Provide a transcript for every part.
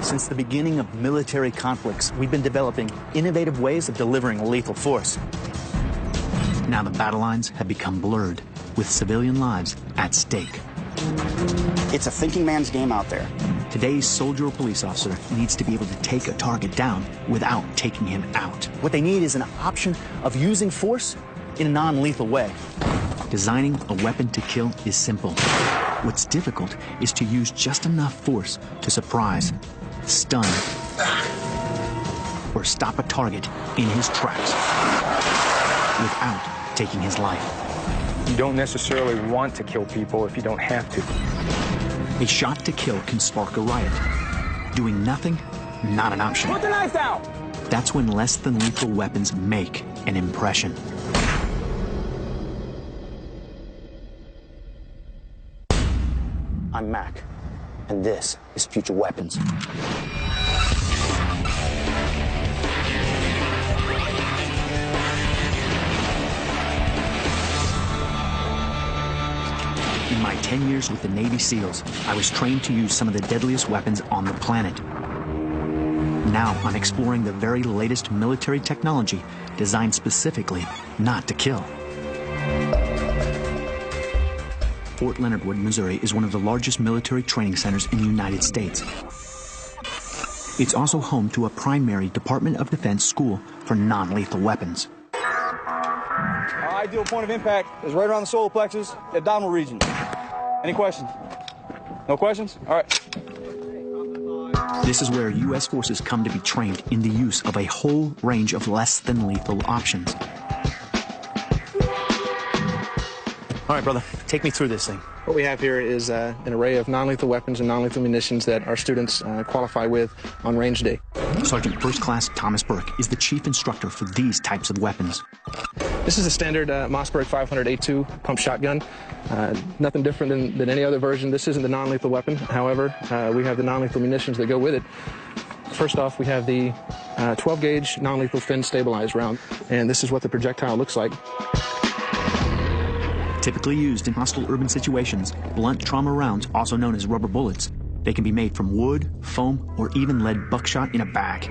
Since the beginning of military conflicts, we've been developing innovative ways of delivering lethal force. Now the battle lines have become blurred, with civilian lives at stake. It's a thinking man's game out there. Today's soldier or police officer needs to be able to take a target down without taking him out. What they need is an option of using force in a non-lethal way. Designing a weapon to kill is simple. What's difficult is to use just enough force to surprise, stun, or stop a target in his tracks without taking his life. You don't necessarily want to kill people if you don't have to. A shot to kill can spark a riot. Doing nothing, not an option. Put the knife down! That's when less than lethal weapons make an impression. I'm Mac, and this is Future Weapons. In my 10 years with the Navy SEALs, I was trained to use some of the deadliest weapons on the planet. Now I'm exploring the very latest military technology designed specifically not to kill. Fort Leonard Wood, Missouri is one of the largest military training centers in the United States. It's also home to a primary Department of Defense school for non-lethal weapons. Our ideal point of impact is right around the solar plexus, abdominal region. Any questions? No questions? All right. This is where U.S. forces come to be trained in the use of a whole range of less than lethal options. All right, brother, take me through this thing. What we have here is an array of non-lethal weapons and non-lethal munitions that our students qualify with on range day. Sergeant First Class Thomas Burke is the chief instructor for these types of weapons. This is a standard Mossberg 500A2 pump shotgun. Nothing different than any other version. This isn't the non-lethal weapon. However, we have the non-lethal munitions that go with it. First off, we have the 12-gauge non-lethal fin stabilized round, and this is what the projectile looks like. Typically used in hostile urban situations, blunt trauma rounds, also known as rubber bullets, they can be made from wood, foam, or even lead buckshot in a bag.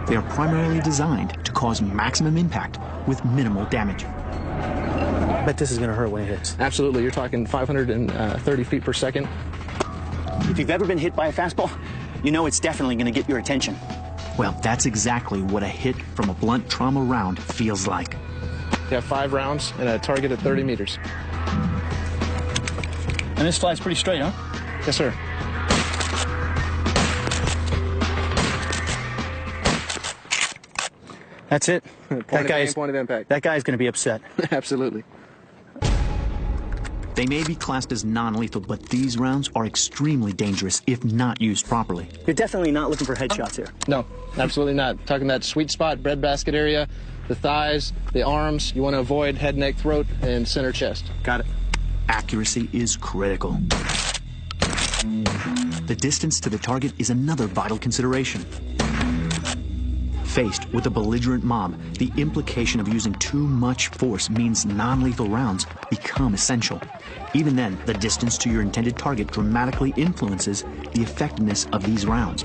They are primarily designed to cause maximum impact with minimal damage. I bet this is going to hurt when it hits. Absolutely. You're talking 530 feet per second. If you've ever been hit by a fastball, you know it's definitely going to get your attention. Well, that's exactly what a hit from a blunt trauma round feels like. You have 5 rounds and a target at 30 meters. And this flies pretty straight, huh? Yes, sir. That's it. Point of impact. That guy's going to be upset. Absolutely. They may be classed as non-lethal, but these rounds are extremely dangerous if not used properly. You're definitely not looking for headshots here. No, absolutely not. Talking that sweet spot, breadbasket area, the thighs, the arms. You want to avoid head, neck, throat, and center chest. Got it. Accuracy is critical. The distance to the target is another vital consideration. Faced with a belligerent mob, the implication of using too much force means non-lethal rounds become essential. Even then, the distance to your intended target dramatically influences the effectiveness of these rounds.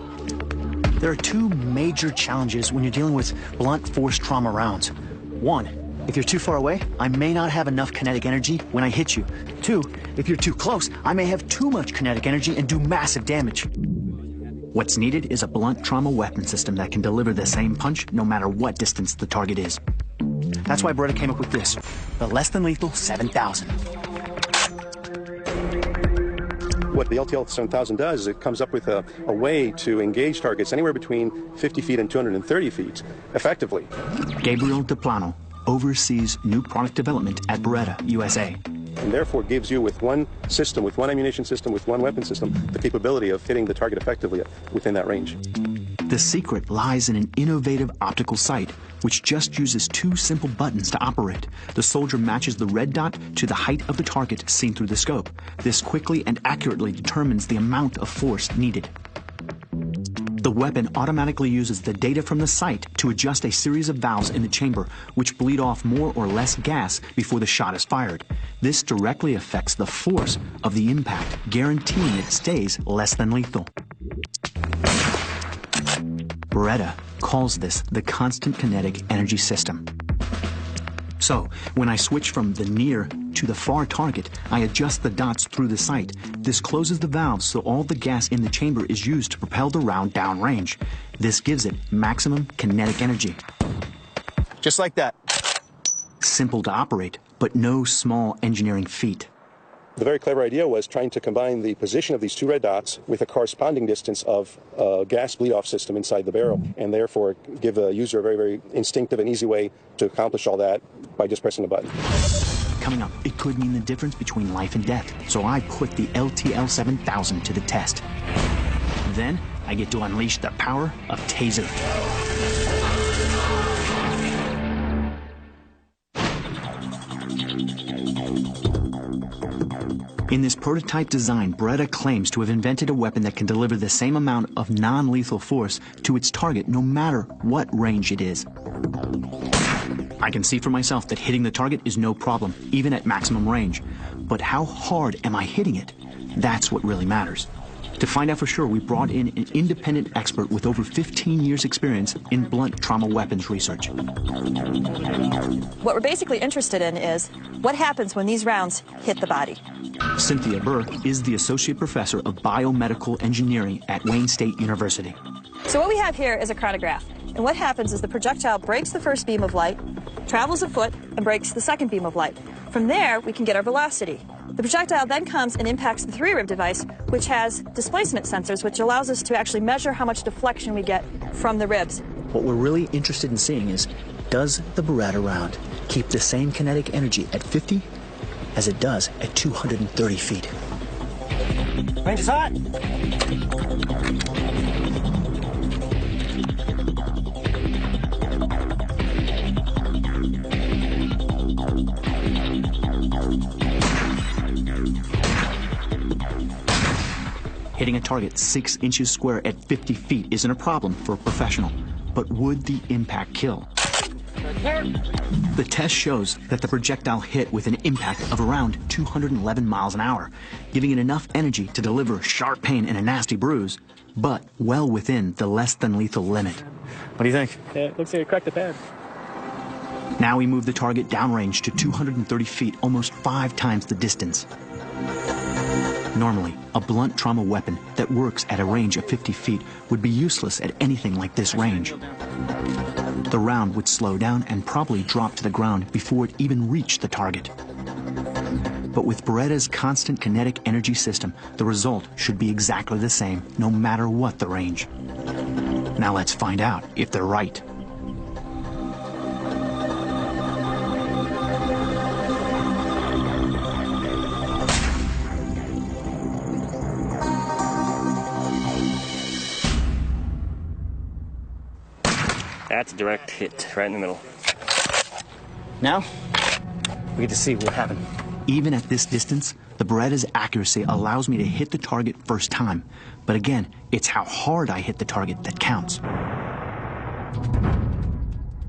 There are 2 major challenges when you're dealing with blunt force trauma rounds. 1, if you're too far away, I may not have enough kinetic energy when I hit you. 2, if you're too close, I may have too much kinetic energy and do massive damage. What's needed is a blunt trauma weapon system that can deliver the same punch no matter what distance the target is. That's why Beretta came up with this, the Less Than Lethal 7000. What the LTL 7000 does is it comes up with a way to engage targets anywhere between 50 feet and 230 feet effectively. Gabriel DePlano oversees new product development at Beretta, USA. And therefore gives you, with one system, with one ammunition system, with one weapon system, the capability of hitting the target effectively within that range. The secret lies in an innovative optical sight, which just uses 2 simple buttons to operate. The soldier matches the red dot to the height of the target seen through the scope. This quickly and accurately determines the amount of force needed. The weapon automatically uses the data from the sight to adjust a series of valves in the chamber, which bleed off more or less gas before the shot is fired. This directly affects the force of the impact, guaranteeing it stays less than lethal. Beretta calls this the constant kinetic energy system. So, when I switch from the near to the far target, I adjust the dots through the sight. This closes the valves so all the gas in the chamber is used to propel the round downrange. This gives it maximum kinetic energy. Just like that. Simple to operate, but no small engineering feat. The very clever idea was trying to combine the position of these two red dots with a corresponding distance of a gas bleed-off system inside the barrel, and therefore give the user a very, very instinctive and easy way to accomplish all that by just pressing a button. Coming up, it could mean the difference between life and death, so I put the LTL 7000 to the test. Then, I get to unleash the power of Taser. In this prototype design, Beretta claims to have invented a weapon that can deliver the same amount of non-lethal force to its target no matter what range it is. I can see for myself that hitting the target is no problem, even at maximum range. But how hard am I hitting it? That's what really matters. To find out for sure, we brought in an independent expert with over 15 years' experience in blunt trauma weapons research. What we're basically interested in is what happens when these rounds hit the body. Cynthia Burr is the Associate Professor of Biomedical Engineering at Wayne State University. So what we have here is a chronograph. And what happens is the projectile breaks the first beam of light, travels a foot, and breaks the second beam of light. From there, we can get our velocity. The projectile then comes and impacts the 3-rib device, which has displacement sensors, which allows us to actually measure how much deflection we get from the ribs. What we're really interested in seeing is, does the Beretta round keep the same kinetic energy at 50 as it does at 230 feet? Range is hot. Hitting a target 6 inches square at 50 feet isn't a problem for a professional, but would the impact kill? The test shows that the projectile hit with an impact of around 211 miles an hour, giving it enough energy to deliver sharp pain and a nasty bruise, but well within the less than lethal limit. What do you think? Yeah, it looks like it cracked the pad. Now we move the target downrange to 230 feet, almost 5 times the distance. Normally, a blunt trauma weapon that works at a range of 50 feet would be useless at anything like this range. The round would slow down and probably drop to the ground before it even reached the target. But with Beretta's constant kinetic energy system, the result should be exactly the same, no matter what the range. Now let's find out if they're right. That's a direct hit right in the middle. Now, we get to see what happened. Even at this distance, the Beretta's accuracy allows me to hit the target first time. But again, it's how hard I hit the target that counts.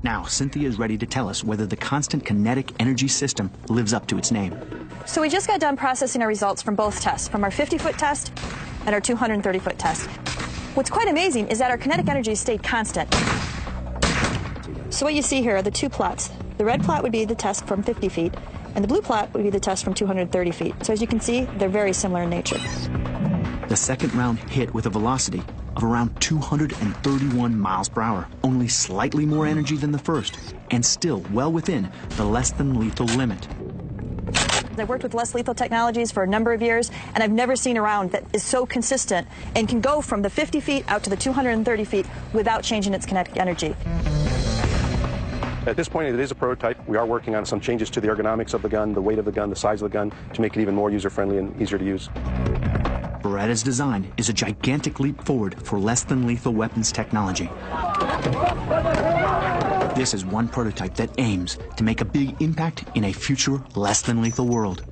Now, Cynthia is ready to tell us whether the constant kinetic energy system lives up to its name. So we just got done processing our results from both tests, from our 50-foot test and our 230-foot test. What's quite amazing is that our kinetic energy stayed constant. So what you see here are the two plots. The red plot would be the test from 50 feet, and the blue plot would be the test from 230 feet. So as you can see, they're very similar in nature. The second round hit with a velocity of around 231 miles per hour, only slightly more energy than the first, and still well within the less than lethal limit. I've worked with less lethal technologies for a number of years, and I've never seen a round that is so consistent and can go from the 50 feet out to the 230 feet without changing its kinetic energy. At this point, it is a prototype. We are working on some changes to the ergonomics of the gun, the weight of the gun, the size of the gun, to make it even more user-friendly and easier to use. Beretta's design is a gigantic leap forward for less than lethal weapons technology. This is one prototype that aims to make a big impact in a future less than lethal world.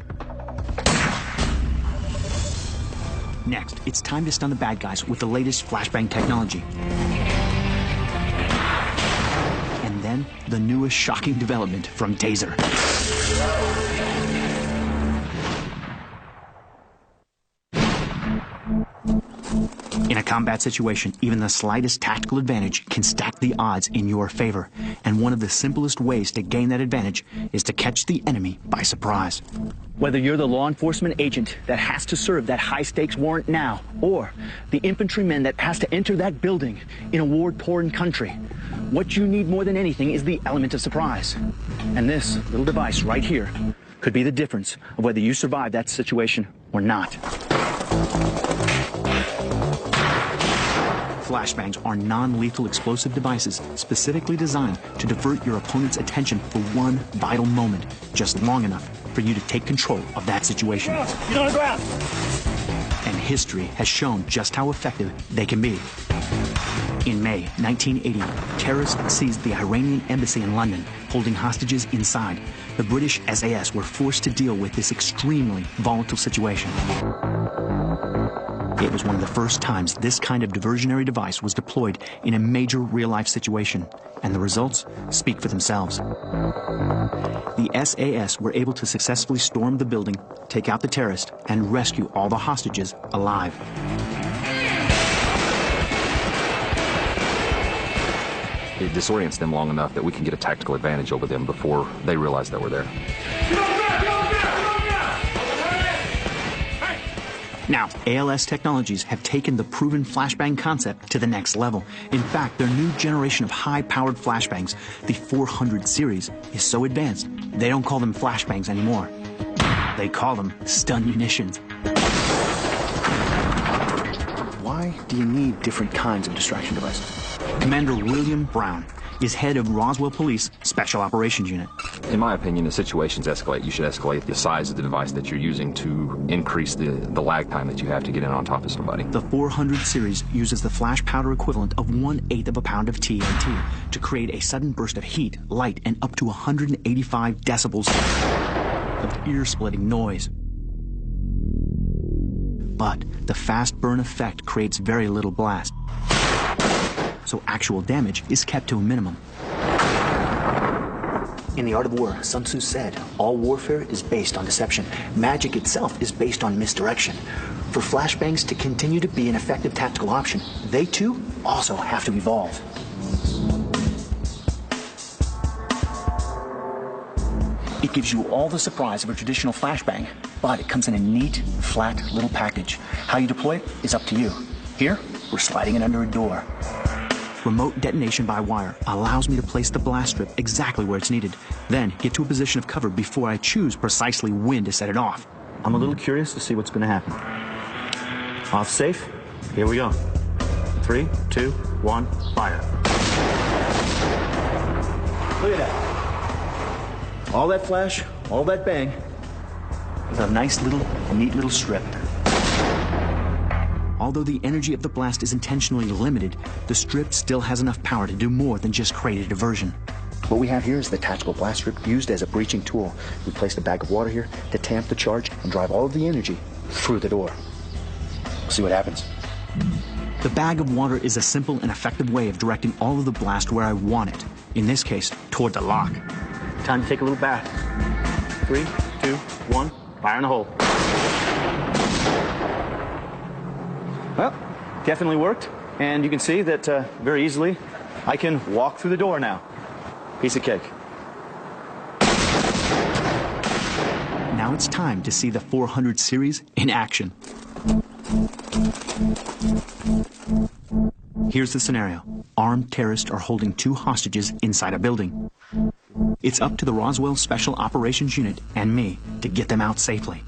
Next, it's time to stun the bad guys with the latest flashbang technology. And then, the newest shocking development from Taser. In a combat situation, even the slightest tactical advantage can stack the odds in your favor. And one of the simplest ways to gain that advantage is to catch the enemy by surprise. Whether you're the law enforcement agent that has to serve that high-stakes warrant now, or the infantryman that has to enter that building in a war-torn country, what you need more than anything is the element of surprise. And this little device right here could be the difference of whether you survive that situation or not. Flashbangs are non-lethal explosive devices specifically designed to divert your opponent's attention for one vital moment, just long enough for you to take control of that situation. Get on the ground! And history has shown just how effective they can be. In May 1980, terrorists seized the Iranian embassy in London, holding hostages inside. The British SAS were forced to deal with this extremely volatile situation. It was one of the first times this kind of diversionary device was deployed in a major real-life situation, and the results speak for themselves. The SAS were able to successfully storm the building, take out the terrorist, and rescue all the hostages alive. It disorients them long enough that we can get a tactical advantage over them before they realize that we're there. Now, ALS Technologies have taken the proven flashbang concept to the next level. In fact, their new generation of high-powered flashbangs, the 400 series, is so advanced, they don't call them flashbangs anymore. They call them stun munitions. Why do you need different kinds of distraction devices? Commander William Brown is head of Roswell Police Special Operations Unit. In my opinion, as situations escalate, you should escalate the size of the device that you're using to increase the lag time that you have to get in on top of somebody. The 400 series uses the flash powder equivalent of 1/8 of a pound of TNT to create a sudden burst of heat, light, and up to 185 decibels of ear-splitting noise. But the fast burn effect creates very little blast, so actual damage is kept to a minimum. In The Art of War, Sun Tzu said, all warfare is based on deception. Magic itself is based on misdirection. For flashbangs to continue to be an effective tactical option, they too also have to evolve. It gives you all the surprise of a traditional flashbang, but it comes in a neat, flat little package. How you deploy it is up to you. Here, we're sliding it under a door. Remote detonation by wire allows me to place the blast strip exactly where it's needed, then get to a position of cover before I choose precisely when to set it off. I'm a little curious to see what's going to happen. Off safe. Here we go. 3, 2, 1, fire. Look at that. All that flash, all that bang, with a nice little, neat little strip. Although the energy of the blast is intentionally limited, the strip still has enough power to do more than just create a diversion. What we have here is the tactical blast strip used as a breaching tool. We placed a bag of water here to tamp the charge and drive all of the energy through the door. We'll see what happens. The bag of water is a simple and effective way of directing all of the blast where I want it. In this case, toward the lock. Time to take a little bath. 3, 2, 1, fire in the hole. Well, definitely worked. And you can see that very easily I can walk through the door now. Piece of cake. Now it's time to see the 400 series in action. Here's the scenario. Armed terrorists are holding 2 hostages inside a building. It's up to the Roswell Special Operations Unit and me to get them out safely.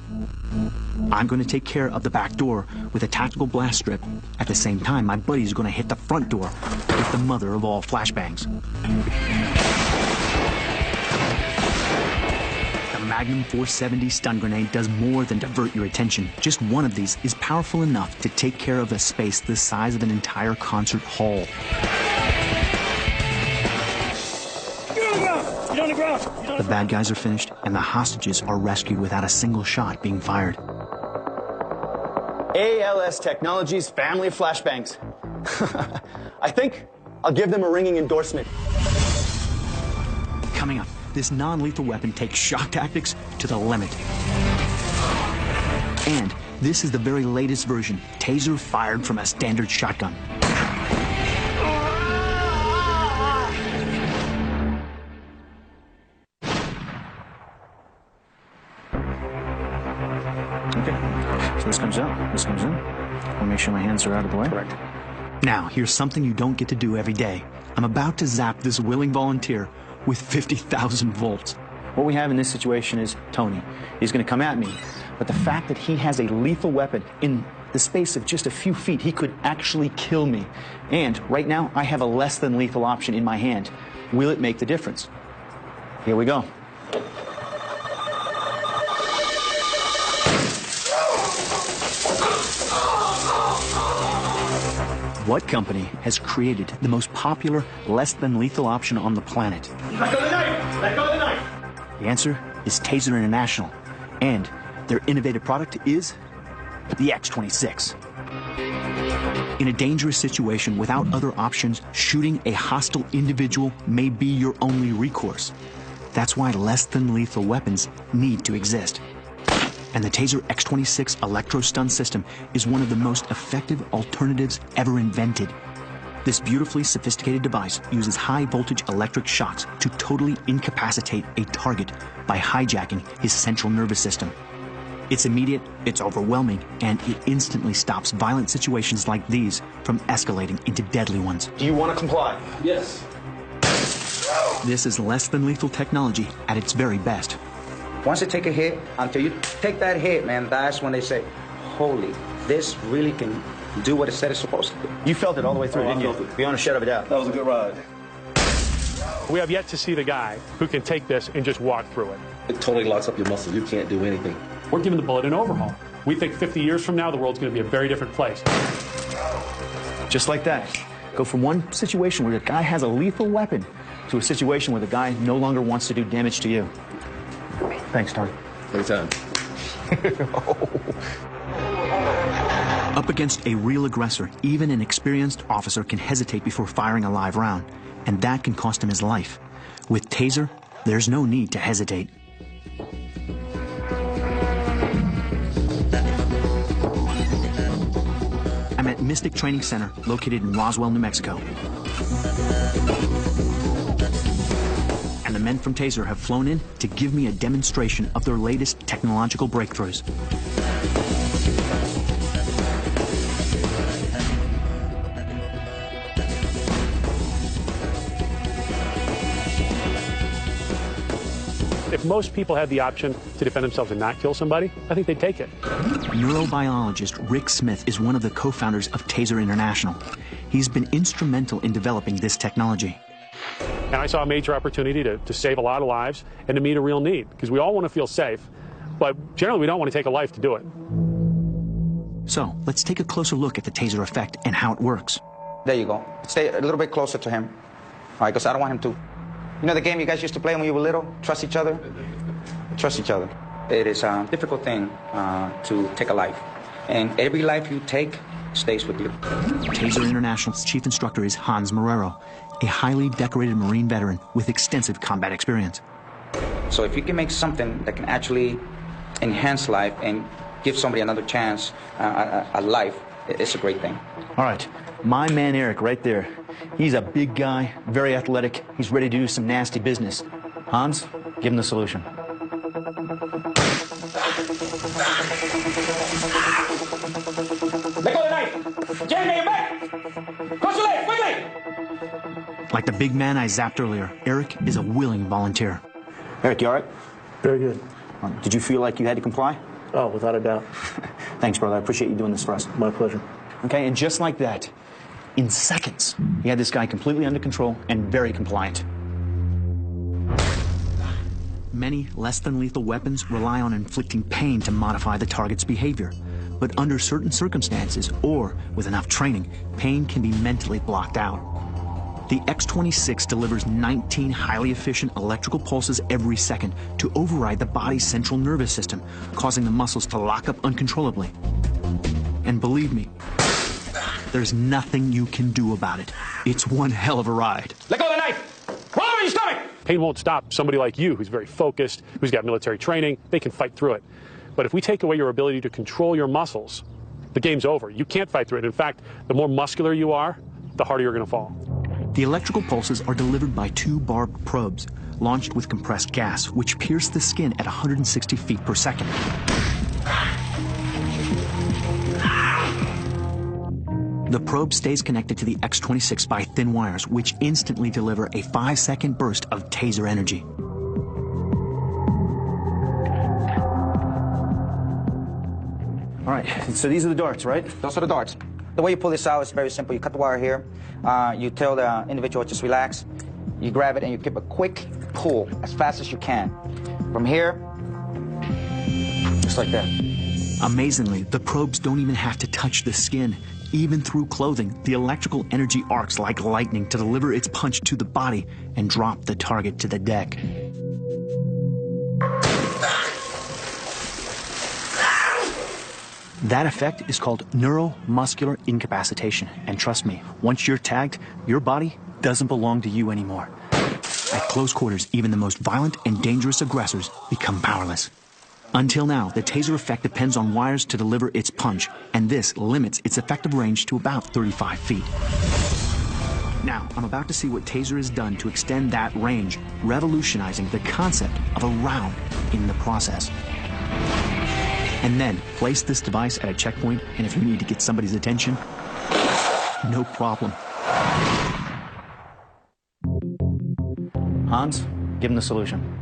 I'm going to take care of the back door with a tactical blast strip. At the same time, my buddy's going to hit the front door with the mother of all flashbangs. The Magnum 470 stun grenade does more than divert your attention. Just one of these is powerful enough to take care of a space the size of an entire concert hall. The bad guys are finished, and the hostages are rescued without a single shot being fired. ALS Technologies family of flashbangs. I think I'll give them a ringing endorsement. Coming up, this non-lethal weapon takes shock tactics to the limit. And This is the very latest version, Taser fired from a standard shotgun. Okay, so this comes out, this comes in. I'll make sure my hands are out of the way. Correct. Now, here's something you don't get to do every day. I'm about to zap this willing volunteer with 50,000 volts. What we have in this situation is Tony. He's going to come at me, but the fact that he has a lethal weapon in the space of just a few feet, he could actually kill me. And right now, I have a less than lethal option in my hand. Will it make the difference? Here we go. What company has created the most popular, less than lethal option on the planet? Let go of the knife! Let go of the knife! The answer is Taser International, and their innovative product is the X26. In a dangerous situation without other options, shooting a hostile individual may be your only recourse. That's why less than lethal weapons need to exist. And the Taser X26 electro-stun system is one of the most effective alternatives ever invented. This beautifully sophisticated device uses high-voltage electric shocks to totally incapacitate a target by hijacking his central nervous system. It's immediate, it's overwhelming, and it instantly stops violent situations like these from escalating into deadly ones. Do you want to comply? Yes. This is less than lethal technology at its very best. Once you take a hit, until you take that hit, man, that's when they say, holy, this really can do what it said it's supposed to do. You felt it all the way through, didn't you? Beyond a shadow of a doubt. That was a good ride. We have yet to see the guy who can take this and just walk through it. It totally locks up your muscles. You can't do anything. We're giving the bullet an overhaul. We think 50 years from now, the world's going to be a very different place. Just like that. Go from one situation where the guy has a lethal weapon to a situation where the guy no longer wants to do damage to you. Thanks, Tony. Anytime. Up against a real aggressor, even an experienced officer can hesitate before firing a live round, and that can cost him his life. With Taser, there's no need to hesitate. I'm at Mystic Training Center, located in Roswell, New Mexico. And the men from Taser have flown in to give me a demonstration of their latest technological breakthroughs. If most people had the option to defend themselves and not kill somebody, I think they'd take it. Neurobiologist Rick Smith is one of the co-founders of Taser International. He's been instrumental in developing this technology. And I saw a major opportunity to save a lot of lives and to meet a real need, because we all want to feel safe, but generally we don't want to take a life to do it. So let's take a closer look at the Taser effect and how it works. There you go. Stay a little bit closer to him. All right, because I don't want him to. You know the game you guys used to play when you were little? Trust each other? Trust each other. It is a difficult thing to take a life. And every life you take stays with you. Taser International's chief instructor is Hans Marrero, a highly decorated Marine veteran with extensive combat experience. So if you can make something that can actually enhance life and give somebody another chance, a life, it's a great thing. All right, my man Eric right there. He's a big guy, very athletic. He's ready to do some nasty business. Hans, give him the solution. Let go of the knife! Jamie, your back! Cross your leg, quickly! Like the big man I zapped earlier, Eric is a willing volunteer. Eric, you all right? Very good. Did you feel like you had to comply? Oh, without a doubt. Thanks, brother. I appreciate you doing this for us. My pleasure. Okay, and just like that, in seconds, he had this guy completely under control and very compliant. Many less than lethal weapons rely on inflicting pain to modify the target's behavior. But under certain circumstances, or with enough training, pain can be mentally blocked out. The X26 delivers 19 highly efficient electrical pulses every second to override the body's central nervous system, causing the muscles to lock up uncontrollably. And believe me, there's nothing you can do about it. It's one hell of a ride. Let go of the knife! Roll over your stomach! Pain won't stop somebody like you who's very focused, who's got military training. They can fight through it. But if we take away your ability to control your muscles, the game's over. You can't fight through it. In fact, the more muscular you are, the harder you're going to fall. The electrical pulses are delivered by 2 barbed probes, launched with compressed gas, which pierce the skin at 160 feet per second. The probe stays connected to the X-26 by thin wires, which instantly deliver a 5-second burst of taser energy. All right, so these are the darts, right? Those are the darts. The way you pull this out is very simple. You cut the wire here. You tell the individual just relax. You grab it and you give a quick pull as fast as you can. From here, just like that. Amazingly, the probes don't even have to touch the skin. Even through clothing, the electrical energy arcs like lightning to deliver its punch to the body and drop the target to the deck. That effect is called neuromuscular incapacitation. And trust me, once you're tagged, your body doesn't belong to you anymore. At close quarters, even the most violent and dangerous aggressors become powerless. Until now, the taser effect depends on wires to deliver its punch, and this limits its effective range to about 35 feet. Now, I'm about to see what taser has done to extend that range, revolutionizing the concept of a round in the process. And then, place this device at a checkpoint, and if you need to get somebody's attention, no problem. Hans, give him the solution.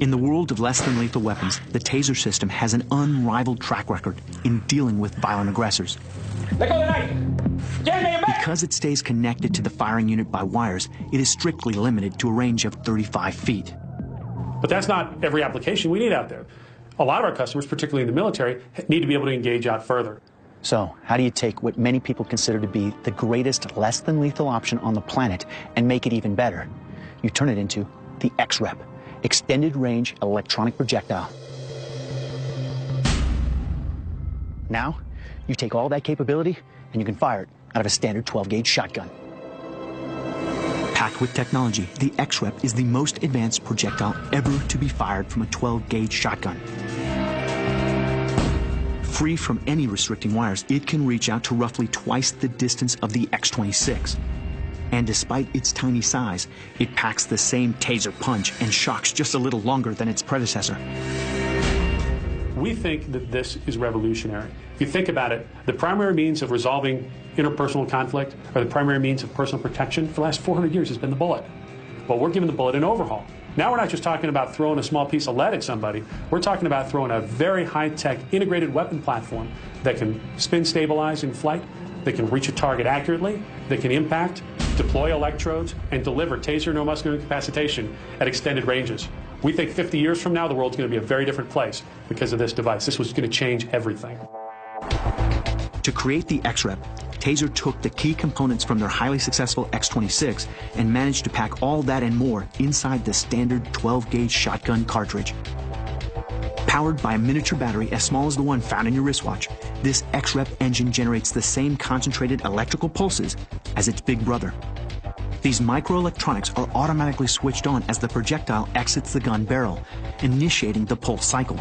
In the world of less than lethal weapons, the taser system has an unrivaled track record in dealing with violent aggressors. Let go of the knife! Because it stays connected to the firing unit by wires, it is strictly limited to a range of 35 feet. But that's not every application we need out there. A lot of our customers, particularly in the military, need to be able to engage out further. So, how do you take what many people consider to be the greatest less than lethal option on the planet and make it even better? You turn it into the X-Rep, Extended Range Electronic Projectile. Now, you take all that capability and you can fire it out of a standard 12-gauge shotgun. Packed with technology, the X-Rep is the most advanced projectile ever to be fired from a 12-gauge shotgun. Free from any restricting wires, it can reach out to roughly twice the distance of the X-26. And despite its tiny size, it packs the same taser punch and shocks just a little longer than its predecessor. We think that this is revolutionary. If you think about it, the primary means of resolving interpersonal conflict or the primary means of personal protection for the last 400 years has been the bullet. Well, we're giving the bullet an overhaul. Now we're not just talking about throwing a small piece of lead at somebody. We're talking about throwing a very high-tech integrated weapon platform that can spin stabilize in flight, that can reach a target accurately, that can impact, deploy electrodes, and deliver taser neuromuscular incapacitation at extended ranges. We think 50 years from now, the world's going to be a very different place because of this device. This was going to change everything. To create the X-Rep, Taser took the key components from their highly successful X-26 and managed to pack all that and more inside the standard 12-gauge shotgun cartridge. Powered by a miniature battery as small as the one found in your wristwatch, this X-Rep engine generates the same concentrated electrical pulses as its big brother. These microelectronics are automatically switched on as the projectile exits the gun barrel, initiating the pulse cycle.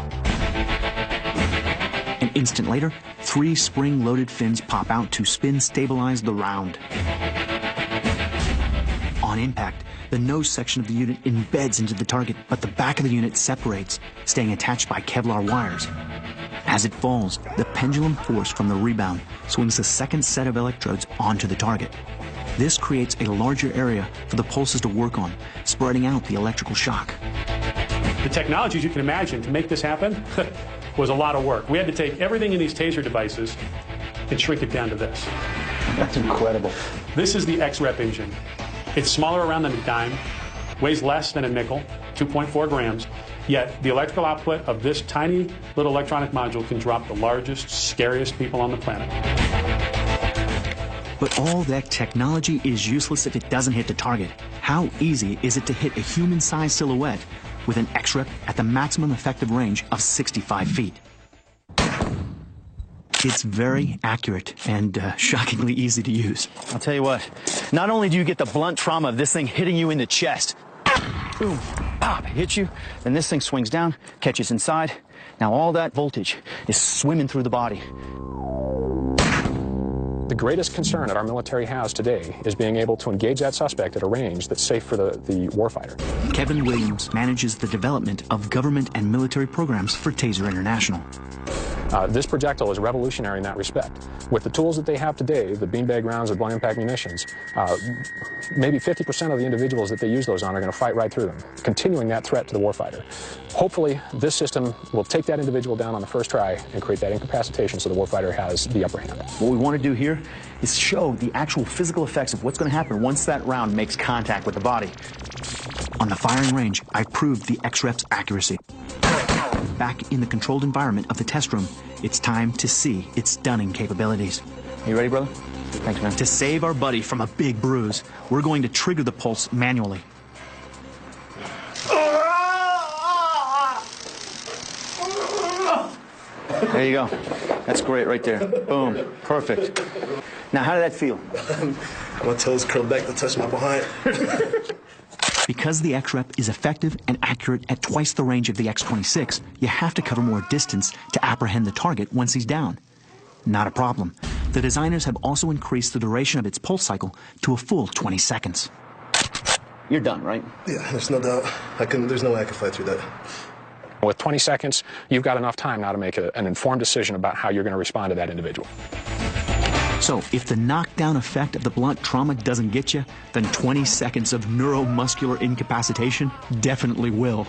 An instant later, 3 spring-loaded fins pop out to spin stabilize the round. On impact, the nose section of the unit embeds into the target, but the back of the unit separates, staying attached by Kevlar wires. As it falls, the pendulum force from the rebound swings a second set of electrodes onto the target. This creates a larger area for the pulses to work on, spreading out the electrical shock. The technologies you can imagine to make this happen was a lot of work. We had to take everything in these taser devices and shrink it down to this. That's incredible. This is the X-Rep engine. It's smaller around than a dime, weighs less than a nickel, 2.4 grams, yet the electrical output of this tiny little electronic module can drop the largest, scariest people on the planet. But all that technology is useless if it doesn't hit the target. How easy is it to hit a human-sized silhouette with an X-Rep at the maximum effective range of 65 feet? It's very accurate and shockingly easy to use. I'll tell you what, not only do you get the blunt trauma of this thing hitting you in the chest, boom, pop, hits you, then this thing swings down, catches inside, Now all that voltage is swimming through the body. The greatest concern that our military has today is being able to engage that suspect at a range that's safe for the warfighter. Kevin Williams manages the development of government and military programs for Taser International. This projectile is revolutionary in that respect. With the tools that they have today, the beanbag rounds or blunt impact munitions, maybe 50% of the individuals that they use those on are going to fight right through them, continuing that threat to the warfighter. Hopefully, this system will take that individual down on the first try and create that incapacitation so the warfighter has the upper hand. What we want to do here is show the actual physical effects of what's going to happen once that round makes contact with the body. On the firing range, I proved the XREP's accuracy. Back in the controlled environment of the test room, it's time to see its stunning capabilities. You ready, brother? Thanks, man. To save our buddy from a big bruise, we're going to trigger the pulse manually. There you go. That's great right there. Boom. Perfect. Now, how did that feel? My toes curled back to touch my behind. Because the XREP is effective and accurate at twice the range of the X26, you have to cover more distance to apprehend the target once he's down. Not a problem. The designers have also increased the duration of its pulse cycle to a full 20 seconds. You're done, right? Yeah, there's no doubt. There's no way I can fight through that. With 20 seconds, you've got enough time now to make an informed decision about how you're going to respond to that individual. So, if the knockdown effect of the blunt trauma doesn't get you, then 20 seconds of neuromuscular incapacitation definitely will.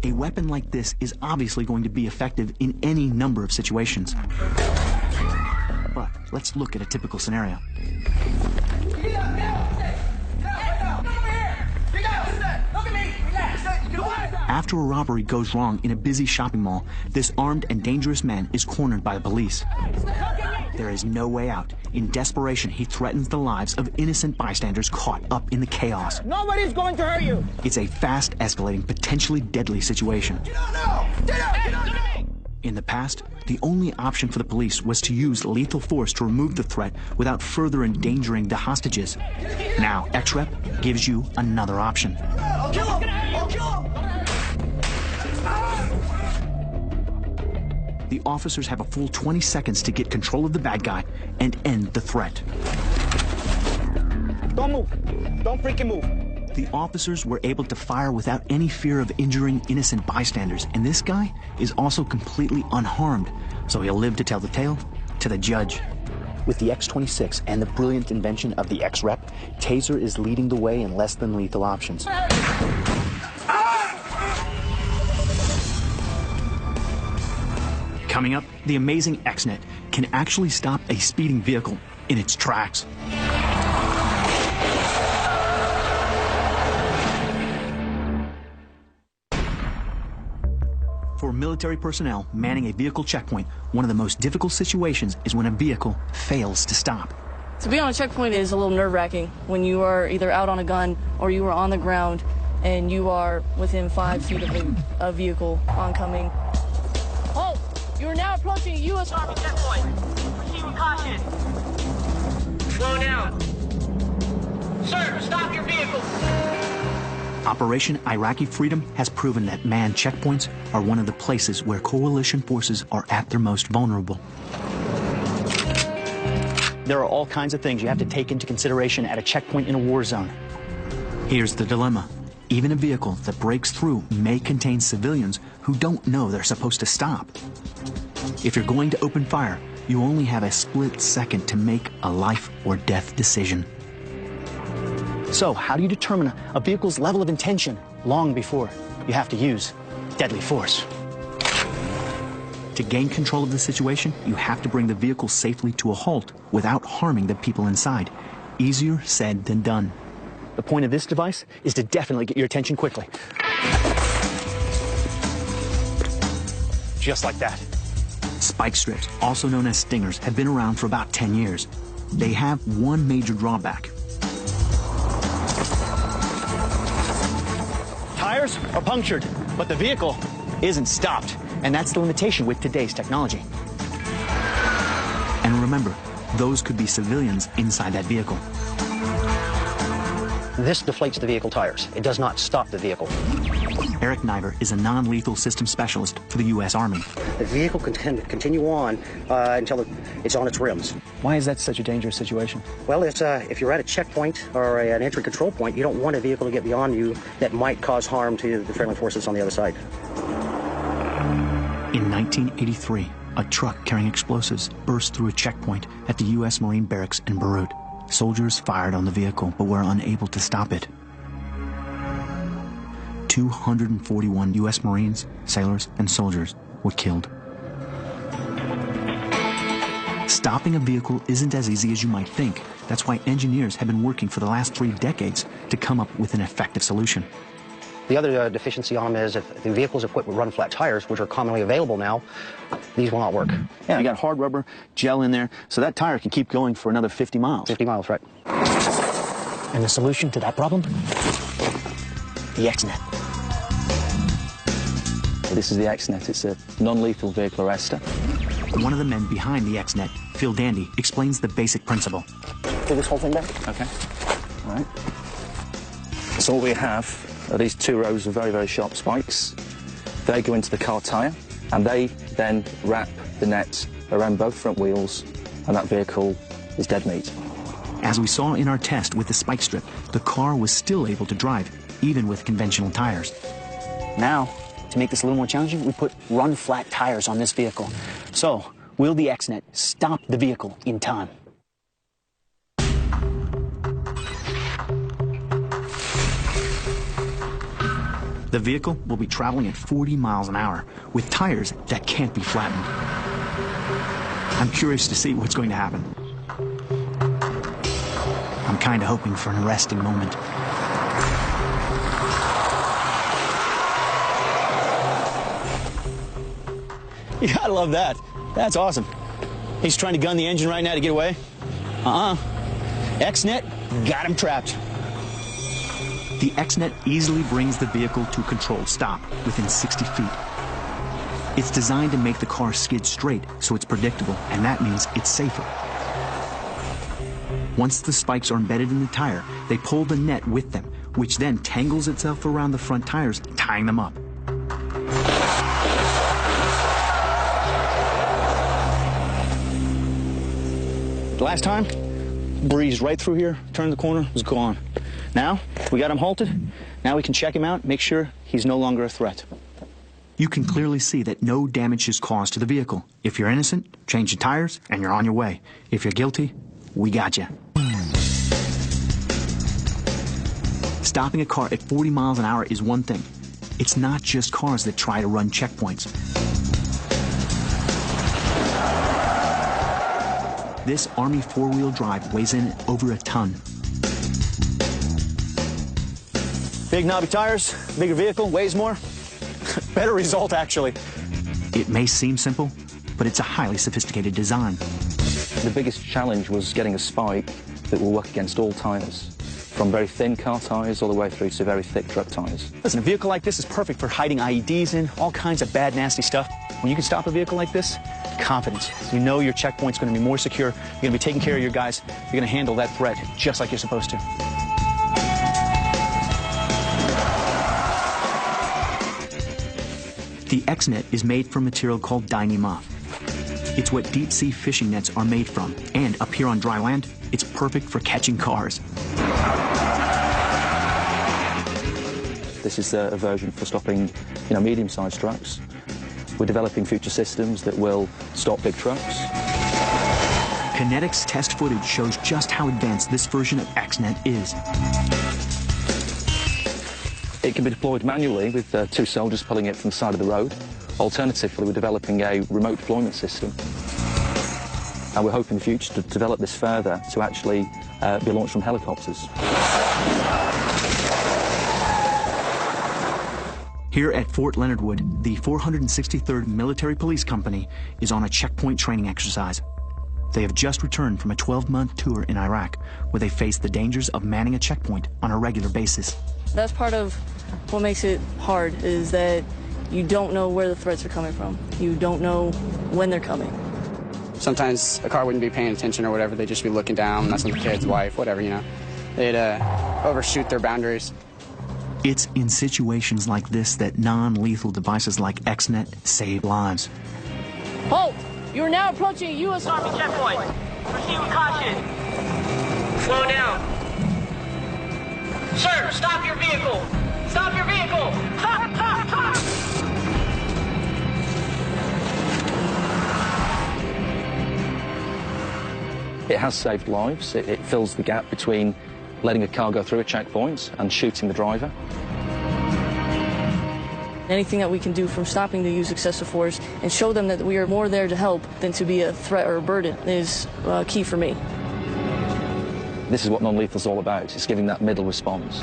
A weapon like this is obviously going to be effective in any number of situations. But let's look at a typical scenario. After a robbery goes wrong in a busy shopping mall, this armed and dangerous man is cornered by the police. There is no way out. In desperation, he threatens the lives of innocent bystanders caught up in the chaos. Nobody's going to hurt you. It's a fast-escalating, potentially deadly situation. In the past, the only option for the police was to use lethal force to remove the threat without further endangering the hostages. Now, XREP gives you another option. I'll kill him. I'll kill him. The officers have a full 20 seconds to get control of the bad guy and end the threat. Don't move. Don't freaking move. The officers were able to fire without any fear of injuring innocent bystanders, and this guy is also completely unharmed, so he'll live to tell the tale to the judge. With the X26 and the brilliant invention of the XREP, Taser is leading the way in less than lethal options. Coming up, the amazing XNet can actually stop a speeding vehicle in its tracks. For military personnel manning a vehicle checkpoint, one of the most difficult situations is when a vehicle fails to stop. To be on a checkpoint is a little nerve-wracking when you are either out on a gun or you are on the ground and you are within 5 feet of a vehicle oncoming. Halt! You are now approaching a U.S. Army checkpoint. Proceed with caution. Slow down. Sir, stop your vehicle. Operation Iraqi Freedom has proven that manned checkpoints are one of the places where coalition forces are at their most vulnerable. There are all kinds of things you have to take into consideration at a checkpoint in a war zone. Here's the dilemma. Even a vehicle that breaks through may contain civilians who don't know they're supposed to stop. If you're going to open fire, you only have a split second to make a life or death decision. So, how do you determine a vehicle's level of intention long before you have to use deadly force? To gain control of the situation, you have to bring the vehicle safely to a halt without harming the people inside. Easier said than done. The point of this device is to definitely get your attention quickly. Just like that. Spike strips, also known as stingers, have been around for about 10 years. They have one major drawback. Tires are punctured, but the vehicle isn't stopped. And that's the limitation with today's technology. And remember, those could be civilians inside that vehicle. This deflates the vehicle tires. It does not stop the vehicle. Eric Niver is a non-lethal system specialist for the U.S. Army. The vehicle can continue on until it's on its rims. Why is that such a dangerous situation? Well, it's, if you're at a checkpoint or an entry control point, you don't want a vehicle to get beyond you that might cause harm to the friendly forces on the other side. In 1983, a truck carrying explosives burst through a checkpoint at the U.S. Marine Barracks in Beirut. Soldiers fired on the vehicle but were unable to stop it. 241 U.S. Marines, sailors, and soldiers were killed. Stopping a vehicle isn't as easy as you might think. That's why engineers have been working for the last 3 decades to come up with an effective solution. The other deficiency on them is if the vehicle is equipped with run-flat tires, which are commonly available now, these will not work. Yeah, you got hard rubber, gel in there, so that tire can keep going for another 50 miles. 50 miles, right. And the solution to that problem? The X-Net. This is the X-Net. It's a non-lethal vehicle arrestor. One of the men behind the X-Net, Phil Dandy, explains the basic principle. Pull this whole thing back. Okay. All right. So what we have are these 2 rows of very, very sharp spikes. They go into the car tyre, and they then wrap the net around both front wheels, and that vehicle is dead meat. As we saw in our test with the spike strip, the car was still able to drive, even with conventional tires. Now, to make this a little more challenging, we put run-flat tires on this vehicle. So, will the X-Net stop the vehicle in time? The vehicle will be traveling at 40 miles an hour with tires that can't be flattened. I'm curious to see what's going to happen. I'm kind of hoping for an arresting moment. You gotta love that. That's awesome. He's trying to gun the engine right now to get away. X-Net got him trapped. The X-Net easily brings the vehicle to a controlled stop within 60 feet. It's designed to make the car skid straight so it's predictable, and that means it's safer. Once the spikes are embedded in the tire, they pull the net with them, which then tangles itself around the front tires, tying them up. Last time, breezed right through here, turned the corner, was gone. Now, we got him halted. Now we can check him out, make sure he's no longer a threat. You can clearly see that no damage is caused to the vehicle. If you're innocent, change the tires and you're on your way. If you're guilty, we got you. Stopping a car at 40 miles an hour is one thing. It's not just cars that try to run checkpoints. This Army 4-wheel drive weighs in over a ton. Big knobby tires, bigger vehicle, weighs more. Better result, actually. It may seem simple, but it's a highly sophisticated design. The biggest challenge was getting a spike that will work against all tyres, from very thin car tyres all the way through to very thick truck tyres. Listen, a vehicle like this is perfect for hiding IEDs in, all kinds of bad, nasty stuff. When you can stop a vehicle like this, confidence. You know your checkpoint's going to be more secure. You're going to be taking care of your guys. You're going to handle that threat just like you're supposed to. The X-Net is made from material called Dyneema. It's what deep-sea fishing nets are made from, and up here on dry land, it's perfect for catching cars. This is a version for stopping, medium-sized trucks. We're developing future systems that will stop big trucks. Kinetics test footage shows just how advanced this version of X-Net is. It can be deployed manually with 2 soldiers pulling it from the side of the road. Alternatively, we're developing a remote deployment system. And we're hoping in the future to develop this further to actually be launched from helicopters. Here at Fort Leonard Wood, the 463rd Military Police Company is on a checkpoint training exercise. They have just returned from a 12-month tour in Iraq, where they faced the dangers of manning a checkpoint on a regular basis. That's part of what makes it hard, is that you don't know where the threats are coming from. You don't know when they're coming. Sometimes a car wouldn't be paying attention or whatever. They'd just be looking down, messing with the kid's wife, whatever, they'd overshoot their boundaries. It's in situations like this that non-lethal devices like XNet save lives. Halt! You are now approaching a U.S. Army checkpoint. Proceed with caution. Slow down. Sir, stop your vehicle! Stop your vehicle! Stop! Stop! Stop! It has saved lives. It fills the gap between letting a car go through a checkpoint and shooting the driver. Anything that we can do from stopping the use of excessive force and show them that we are more there to help than to be a threat or a burden is key for me. This is what non-lethal is all about. It's giving that middle response.